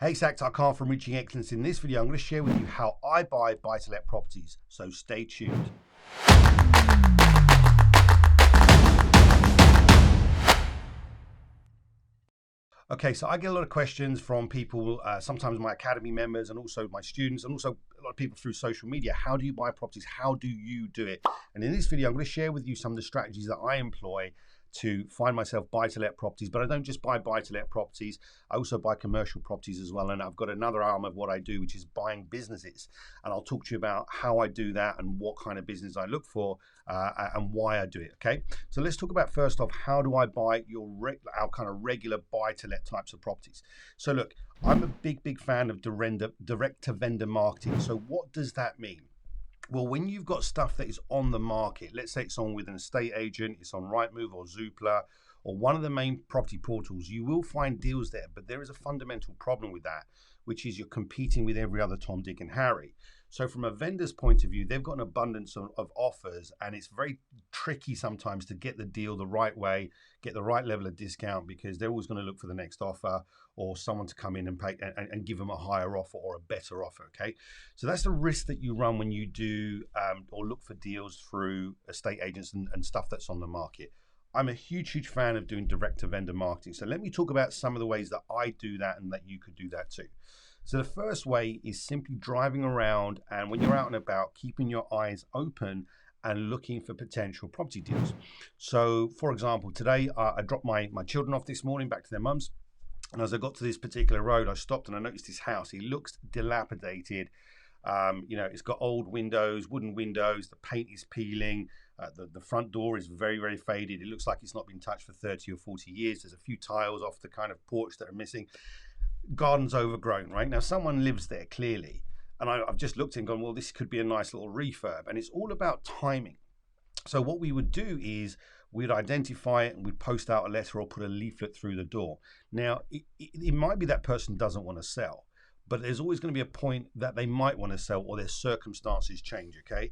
Hey, it's Akhtar from Reaching Excellence. In this video, I'm going to share with you how I buy buy-to-let properties, so stay tuned. Okay, so I get a lot of questions from people, sometimes my academy members and also my students and also a lot of people through social media. How do you buy properties? How do you do it? And in this video, I'm going to share with you some of the strategies that I employ to find myself buy-to-let properties. But I don't just buy buy-to-let properties, I also buy commercial properties as well. And I've got another arm of what I do, which is buying businesses. And I'll talk to you about how I do that and what kind of business I look for and why I do it, okay? So let's talk about, first off, how do I buy our kind of regular buy-to-let types of properties? So look, I'm a big fan of direct-to-vendor marketing. So what does that mean? Well, when you've got stuff that is on the market, let's say it's on with an estate agent, it's on Rightmove or Zoopla or one of the main property portals, you will find deals there, but there is a fundamental problem with that, which is you're competing with every other Tom, Dick and Harry. So from a vendor's point of view, they've got an abundance of offers, and it's very tricky sometimes to get the deal the right way, get the right level of discount, because they're always going to look for the next offer or someone to come in and pay and give them a higher offer or a better offer, okay? So that's the risk that you run when you do or look for deals through estate agents and stuff that's on the market. I'm a huge fan of doing direct-to-vendor marketing. So let me talk about some of the ways that I do that and that you could do that too. So the first way is simply driving around, and when you're out and about, keeping your eyes open and looking for potential property deals. So for example, today I dropped my children off this morning back to their mums. And as I got to this particular road, I stopped and I noticed this house. It looks dilapidated. It's got old windows, wooden windows, the paint is peeling, the front door is very faded. It looks like it's not been touched for 30 or 40 years. There's a few tiles off the kind of porch that are missing. Garden's overgrown, right? Now someone lives there clearly, and I've just looked and gone, well, this could be a nice little refurb, and it's all about timing. So what we would do is we'd identify it and we'd post out a letter or put a leaflet through the door. Now it might be that person doesn't want to sell, but there's always going to be a point that they might want to sell or their circumstances change, okay?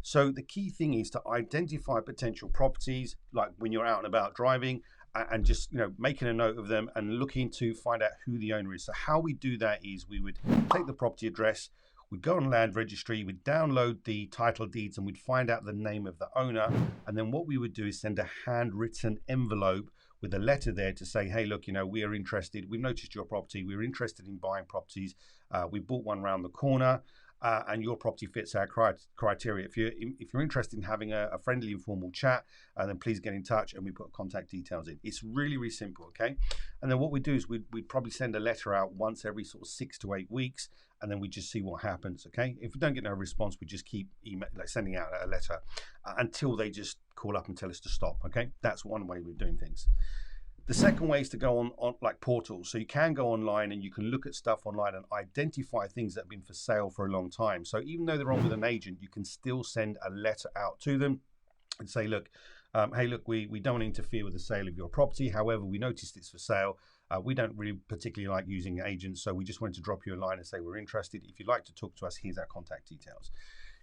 So the key thing is to identify potential properties, like when you're out and about driving, and just making a note of them and looking to find out who the owner is. So how we do that is we would take the property address, we'd go on land registry, we'd download the title deeds, and we'd find out the name of the owner. And then what we would do is send a handwritten envelope with a letter there to say, hey, look, we are interested. We've noticed your property. We're interested in buying properties. We bought one around the corner. And your property fits our criteria. If you're interested in having a friendly, informal chat, then please get in touch, and we put contact details in. It's really simple, okay? And then what we do is we'd probably send a letter out once every sort of 6 to 8 weeks, and then we just see what happens, okay? If we don't get no response, we just keep sending out a letter until they just call up and tell us to stop, okay? That's one way we're doing things. The second way is to go on like portals. So you can go online and you can look at stuff online and identify things that have been for sale for a long time. So even though they're on with an agent, you can still send a letter out to them and say, look, hey, look, we don't want to interfere with the sale of your property. However, we noticed it's for sale. We don't really particularly like using agents, so we just wanted to drop you a line and say we're interested. If you'd like to talk to us, here's our contact details.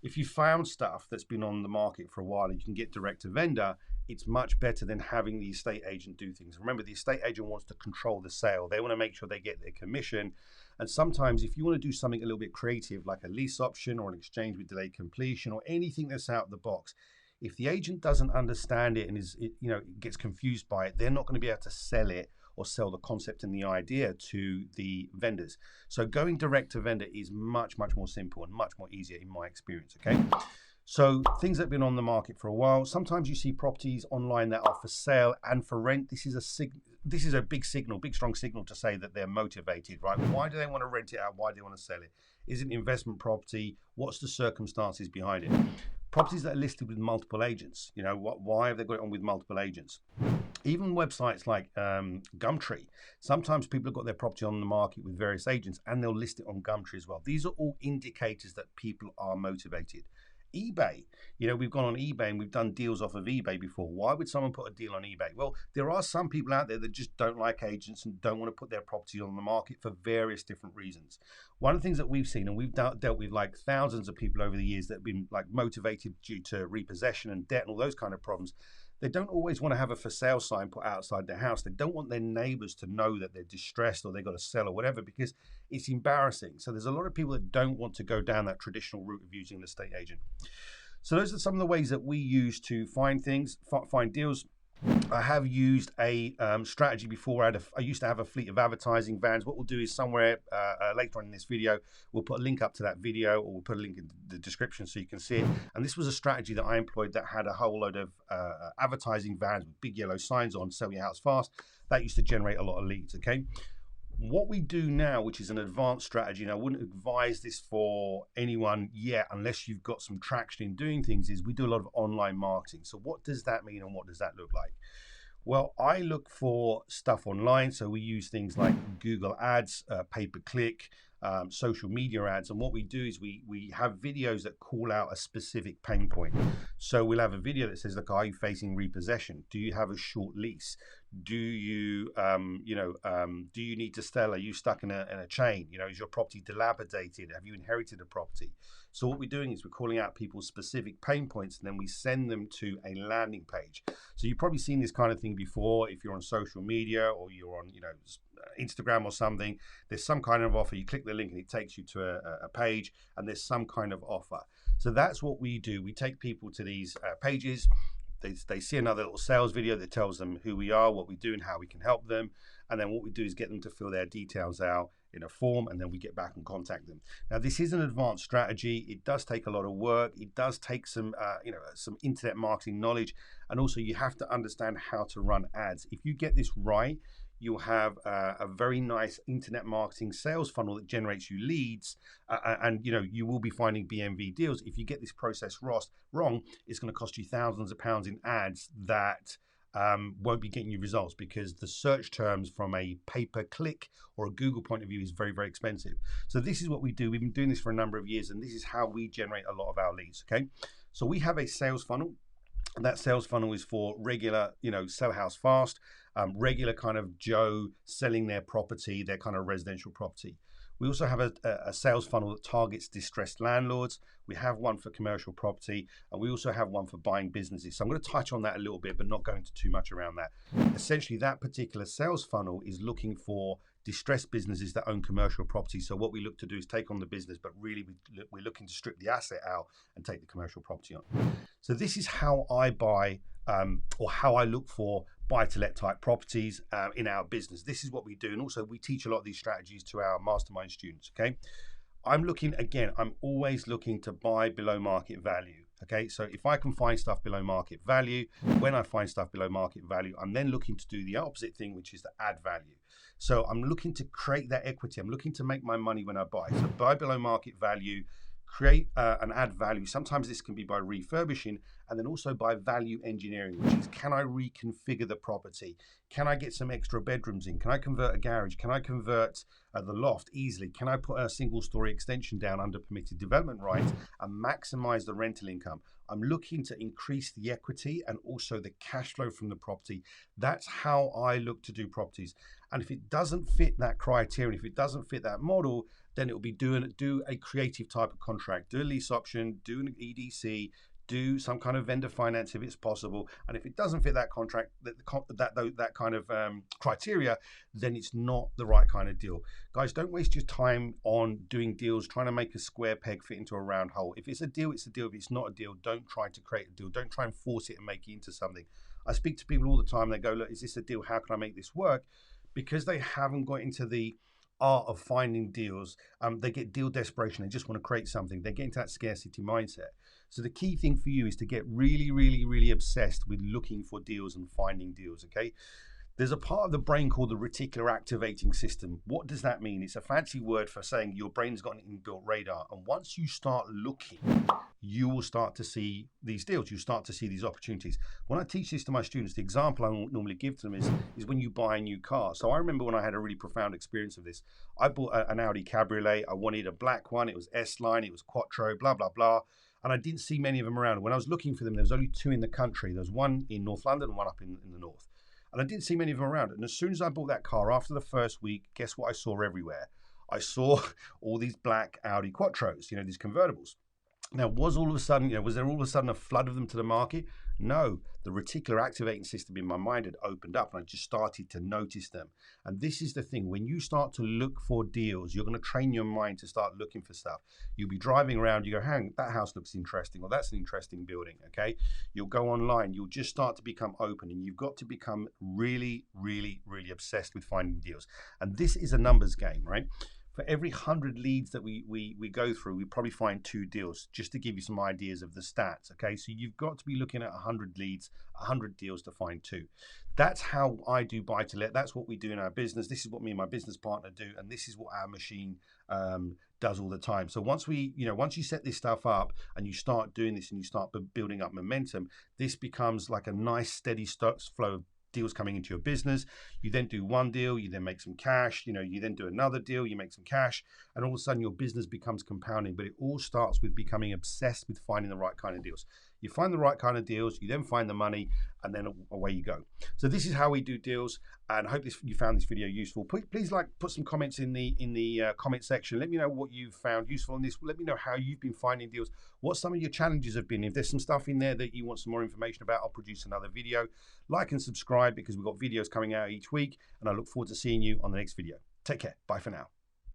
If you found stuff that's been on the market for a while and you can get direct to vendor, it's much better than having the estate agent do things. Remember, the estate agent wants to control the sale. They want to make sure they get their commission. And sometimes if you want to do something a little bit creative, like a lease option or an exchange with delayed completion or anything that's out of the box, if the agent doesn't understand it and gets confused by it, they're not going to be able to sell it or sell the concept and the idea to the vendors. So going direct to vendor is much more simple and much more easier in my experience, okay? So things that have been on the market for a while, sometimes you see properties online that are for sale and for rent. This is a big strong signal to say that they're motivated, right? Why do they want to rent it out? Why do they want to sell it? Is it an investment property? What's the circumstances behind it? Properties that are listed with multiple agents, why have they got it on with multiple agents? Even websites like Gumtree, sometimes people have got their property on the market with various agents and they'll list it on Gumtree as well. These are all indicators that people are motivated. eBay, we've gone on eBay and we've done deals off of eBay before. Why would someone put a deal on eBay? Well, there are some people out there that just don't like agents and don't want to put their property on the market for various different reasons. One of the things that we've seen, and we've dealt with like thousands of people over the years that have been like motivated due to repossession and debt and all those kind of problems, They don't always want to have a for sale sign put outside their house. They don't want their neighbors to know that they're distressed or they've got to sell or whatever, because it's embarrassing. So there's a lot of people that don't want to go down that traditional route of using an estate agent. So those are some of the ways that we use to find things, find deals. I have used a strategy before. I used to have a fleet of advertising vans. What we'll do is somewhere later on in this video, we'll put a link up to that video, or we'll put a link in the description so you can see it. And this was a strategy that I employed that had a whole load of advertising vans with big yellow signs on, sell your house fast. That used to generate a lot of leads, okay? What we do now, which is an advanced strategy, and I wouldn't advise this for anyone yet unless you've got some traction in doing things, is we do a lot of online marketing. So what does that mean and what does that look like? Well, I look for stuff online. So we use things like Google ads, pay-per-click, social media ads. And what we do is we have videos that call out a specific pain point. So we'll have a video that says, look, are you facing repossession? Do you have a short lease? Do you, do you need to sell? Are you stuck in a chain? Is your property dilapidated? Have you inherited a property? So what we're doing is we're calling out people's specific pain points, and then we send them to a landing page. So you've probably seen this kind of thing before. If you're on social media or you're on, Instagram or something, there's some kind of offer. You click the link and it takes you to a page, and there's some kind of offer. So that's what we do. We take people to these pages. They see another little sales video that tells them who we are, what we do, and how we can help them. And then what we do is get them to fill their details out in a form, and then we get back and contact them. Now, this is an advanced strategy. It does take a lot of work. It does take some internet marketing knowledge, and also you have to understand how to run ads. If you get this right, you'll have a very nice internet marketing sales funnel that generates you leads, and you will be finding BMV deals. If you get this process wrong, it's going to cost you thousands of pounds in ads that won't be getting you results, because the search terms from a pay-per-click or a Google point of view is very, very expensive. So this is what we do. We've been doing this for a number of years, and this is how we generate a lot of our leads, okay? So we have a sales funnel. And that sales funnel is for regular, sell house fast, regular kind of Joe selling their property, their kind of residential property. We also have a sales funnel that targets distressed landlords. We have one for commercial property, and we also have one for buying businesses. So I'm going to touch on that a little bit, but not go into too much around that. Essentially, that particular sales funnel is looking for distressed businesses that own commercial property. So what we look to do is take on the business, but really we're looking to strip the asset out and take the commercial property on. So this is how I buy or how I look for buy-to-let type properties in our business. This is what we do. And also we teach a lot of these strategies to our mastermind students, okay? I'm always looking to buy below market value. Okay, so if I can find stuff below market value, when I find stuff below market value, I'm then looking to do the opposite thing, which is to add value. So I'm looking to create that equity. I'm looking to make my money when I buy. So buy below market value, create and add value. Sometimes this can be by refurbishing, and then also by value engineering, which is, can I reconfigure the property? Can I get some extra bedrooms in? Can I convert a garage? Can I convert the loft easily? Can I put a single story extension down under permitted development rights and maximize the rental income? I'm looking to increase the equity and also the cash flow from the property. That's how I look to do properties. And if it doesn't fit that criteria, if it doesn't fit that model, then it will be do a creative type of contract, do a lease option, do an EDC, do some kind of vendor finance if it's possible. And if it doesn't fit that contract, that kind of criteria, then it's not the right kind of deal. Guys, don't waste your time on doing deals, trying to make a square peg fit into a round hole. If it's a deal, it's a deal. If it's not a deal, don't try to create a deal. Don't try and force it and make it into something. I speak to people all the time. They go, look, is this a deal? How can I make this work? Because they haven't got into the art of finding deals. They get deal desperation. They just want to create something. They get into that scarcity mindset. So the key thing for you is to get really, really, really obsessed with looking for deals and finding deals, okay? There's a part of the brain called the reticular activating system. What does that mean? It's a fancy word for saying your brain's got an inbuilt radar. And once you start looking, you will start to see these deals. You start to see these opportunities. When I teach this to my students, the example I normally give to them is when you buy a new car. So I remember when I had a really profound experience of this. I bought an Audi Cabriolet. I wanted a black one. It was S-Line. It was Quattro, blah, blah, blah. And I didn't see many of them around. When I was looking for them, there was only two in the country. There was one in North London and one up in the north. And I didn't see many of them around. And as soon as I bought that car, after the first week, guess what I saw everywhere? I saw all these black Audi Quattros, these convertibles. Now, was there all of a sudden a flood of them to the market? No, the reticular activating system in my mind had opened up and I just started to notice them. And this is the thing, when you start to look for deals, you're going to train your mind to start looking for stuff. You'll be driving around, you go, hang, that house looks interesting, or that's an interesting building, okay? You'll go online, you'll just start to become open, and you've got to become really, really, really obsessed with finding deals. And this is a numbers game, right? For every 100 leads that we go through, we probably find 2 deals, just to give you some ideas of the stats, okay? So you've got to be looking at 100 leads, 100 deals to find 2. That's how I do buy to let. That's what we do in our business. This is what me and my business partner do, and this is what our machine does all the time. So once you set this stuff up and you start doing this and you start building up momentum, this becomes like a nice steady flow of deals coming into your business. You then do one deal, you then make some cash, you then do another deal, you make some cash, and all of a sudden your business becomes compounding. But it all starts with becoming obsessed with finding the right kind of deals. You find the right kind of deals, you then find the money, and then away you go. So this is how we do deals, and I hope you found this video useful. Please put some comments in the comment section. Let me know what you've found useful in this. Let me know how you've been finding deals, what some of your challenges have been. If there's some stuff in there that you want some more information about, I'll produce another video. Like and subscribe, because we've got videos coming out each week, and I look forward to seeing you on the next video. Take care. Bye for now.